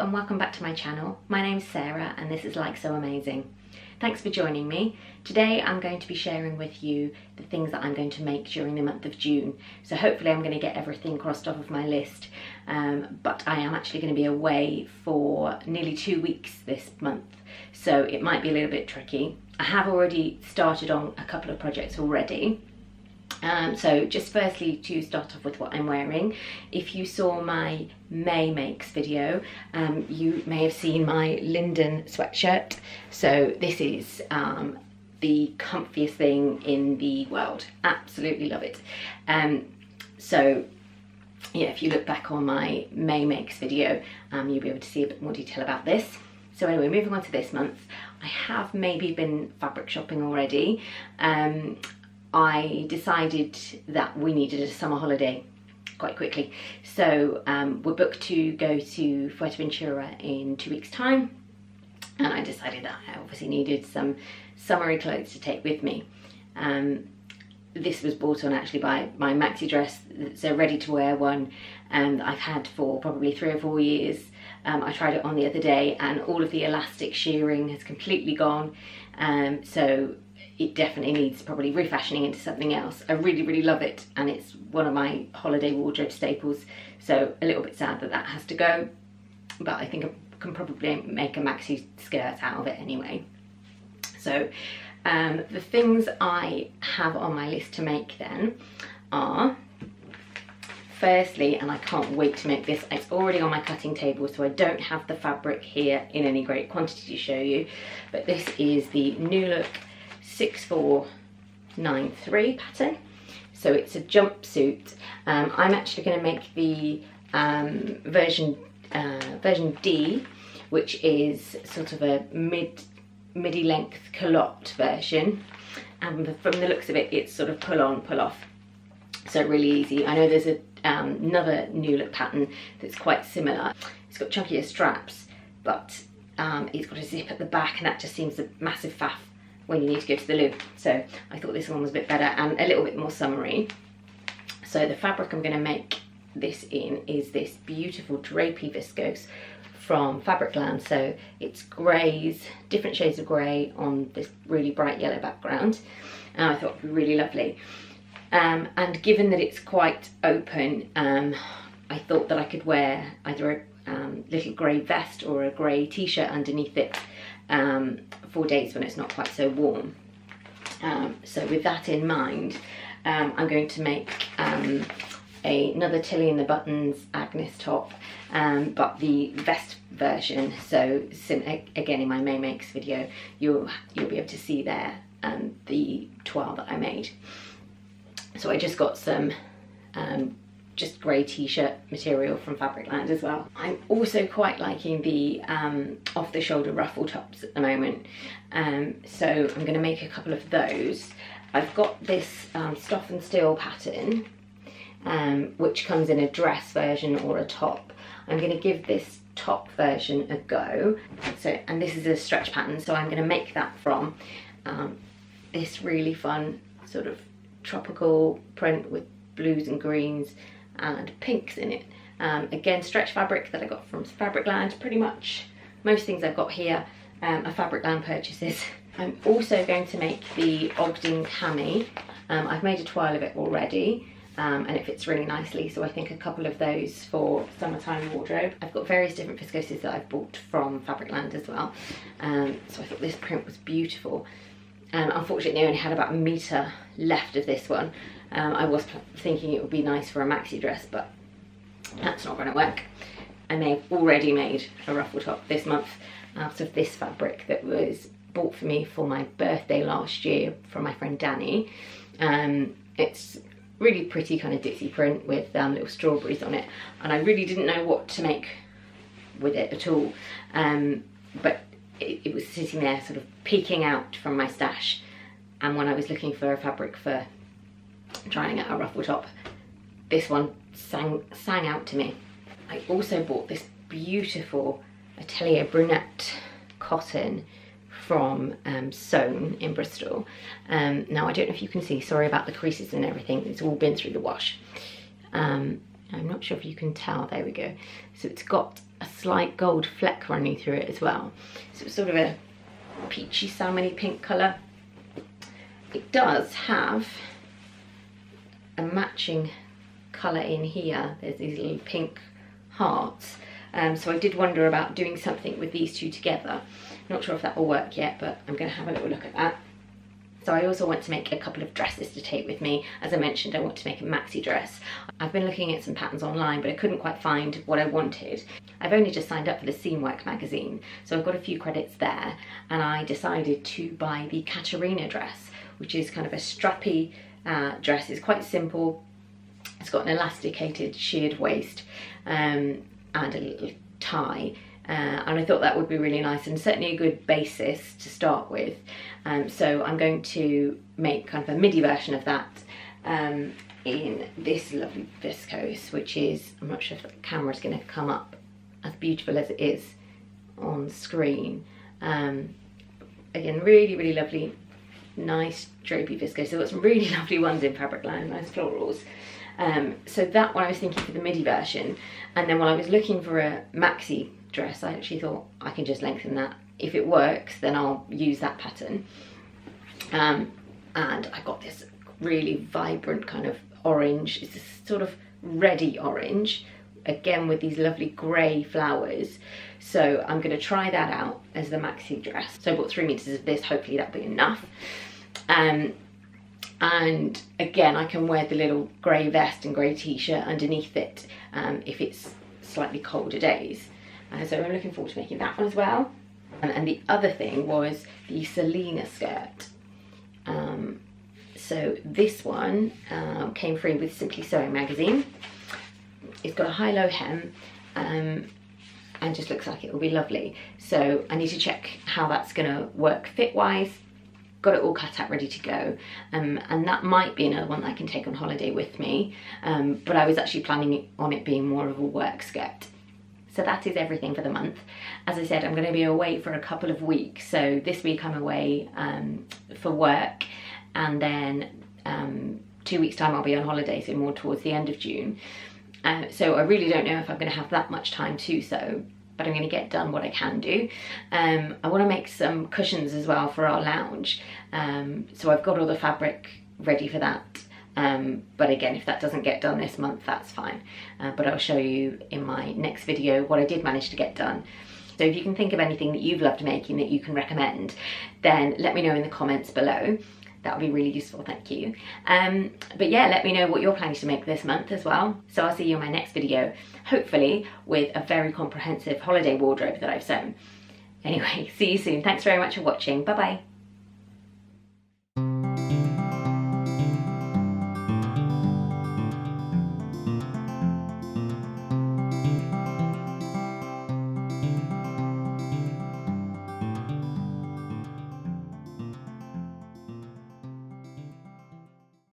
and welcome back to my channel. My name's Sarah and this is Like So Amazing. Thanks for joining me. Today I'm going to be sharing with you the things that I'm going to make during the month of June. So hopefully I'm going to get everything crossed off of my list, but I am actually going to be away for nearly 2 weeks this month, so it might be a little bit tricky. I have already started on a couple of projects already. So just firstly, to start off with what I'm wearing, if you saw my May makes video, you may have seen my Linden sweatshirt. So this is the comfiest thing in the world. Absolutely love it. So yeah, if you look back on my May makes video, you'll be able to see a bit more detail about this. So anyway, moving on to this month, I have maybe been fabric shopping already. I decided that we needed a summer holiday quite quickly. So we're booked to go to Fuerteventura in 2 weeks' time. And I decided that I obviously needed some summery clothes to take with me. This was bought on actually by my Maxi Dress. It's a ready to wear one that I've had for probably 3 or 4 years. I tried it on the other day and all of the elastic shearing has completely gone. So it definitely needs probably refashioning into something else. I really love it, and it's one of my holiday wardrobe staples, so a little bit sad that that has to go, but I think I can probably make a maxi skirt out of it anyway. So the things I have on my list to make then are, firstly, and I can't wait to make this, it's already on my cutting table, so I don't have the fabric here in any great quantity to show you, but this is the New Look 6493 pattern. So it's a jumpsuit. I'm actually going to make the version D, which is sort of a midi length culotte version, and from the looks of it, it's sort of pull on, pull off, so really easy. I know there's another New Look pattern that's quite similar. It's got chunkier straps, but it's got a zip at the back, and that just seems a massive faff when you need to go to the loo. So I thought this one was a bit better and a little bit more summery. So the fabric I'm going to make this in is this beautiful drapey viscose from Fabricland. So it's greys, different shades of grey on this really bright yellow background. And I thought it would be really lovely. And given that it's quite open, I thought that I could wear either a little grey vest or a grey t-shirt underneath it for days when it's not quite so warm. So with that in mind, I'm going to make another Tilly and the Buttons Agnes top, but the vest version. So again, in my May makes video, you'll be able to see there the toile that I made. So I just got some just grey t-shirt material from Fabricland as well. I'm also quite liking the off-the-shoulder ruffle tops at the moment, so I'm going to make a couple of those. I've got this Stoff and Still pattern, which comes in a dress version or a top. I'm going to give this top version a go. So, and this is a stretch pattern, so I'm going to make that from this really fun sort of tropical print with blues and greens and pinks in it. Again, stretch fabric that I got from Fabricland. Pretty much most things I've got here are Fabricland purchases. I'm also going to make the Ogden cami. I've made a toile of it already, and it fits really nicely, so I think a couple of those for summertime wardrobe. I've got various different viscoses that I've bought from Fabricland as well, so I thought this print was beautiful. Unfortunately, I only had about a metre left of this one. I was thinking it would be nice for a maxi dress, but that's not going to work. I may have already made a ruffle top this month out of this fabric that was bought for me for my birthday last year from my friend Danny. It's really pretty kind of ditzy print with little strawberries on it, and I really didn't know what to make with it at all, but it was sitting there sort of peeking out from my stash, and when I was looking for a fabric for trying out a ruffle top, this one sang out to me. I also bought this beautiful Atelier Brunette Cotton from Sewn in Bristol. Now I don't know if you can see, sorry about the creases and everything, it's all been through the wash. I'm not sure if you can tell, there we go. So it's got a slight gold fleck running through it as well. So it's sort of a peachy salmony pink colour. It does have a matching colour in here. There's these little pink hearts. So I did wonder about doing something with these two together. Not sure if that will work yet, but I'm going to have a little look at that. So I also want to make a couple of dresses to take with me. As I mentioned, I want to make a maxi dress. I've been looking at some patterns online, but I couldn't quite find what I wanted. I've only just signed up for the Seamwork magazine, so I've got a few credits there, and I decided to buy the Catarina dress, which is kind of a strappy dress. It's quite simple. It's got an elasticated sheared waist and a little tie. And I thought that would be really nice and certainly a good basis to start with. So I'm going to make kind of a midi version of that in this lovely viscose, which is, I'm not sure if the camera's going to come up as beautiful as it is on screen. Again, really, really lovely, nice drapey viscose. So I've got some really lovely ones in Fabricland, nice florals. So that one I was thinking for the midi version, and then when I was looking for a maxi dress, I actually thought I can just lengthen that. If it works, then I'll use that pattern. And I got this really vibrant kind of orange. It's a sort of reddy orange, again with these lovely grey flowers. So I'm going to try that out as the maxi dress. So I bought 3 meters of this, hopefully that'll be enough. And again, I can wear the little grey vest and grey t-shirt underneath it if it's slightly colder days. So I'm looking forward to making that one as well. And the other thing was the Selena skirt. So this one came free with Simply Sewing magazine. It's got a high-low hem and just looks like it will be lovely. So I need to check how that's going to work fit-wise. Got it all cut out, ready to go, and that might be another one that I can take on holiday with me, but I was actually planning on it being more of a work skirt. So that is everything for the month. As I said, I'm going to be away for a couple of weeks. So this week I'm away for work, and then 2 weeks time I'll be on holiday, so more towards the end of June. So I really don't know if I'm going to have that much time to sew, but I'm going to get done what I can do. I want to make some cushions as well for our lounge. So I've got all the fabric ready for that. But again, if that doesn't get done this month, that's fine. But I'll show you in my next video what I did manage to get done. So if you can think of anything that you've loved making that you can recommend, then let me know in the comments below. That would be really useful, thank you. But yeah, let me know what you're planning to make this month as well. So I'll see you in my next video, hopefully with a very comprehensive holiday wardrobe that I've sewn. Anyway, see you soon. Thanks very much for watching. Bye bye.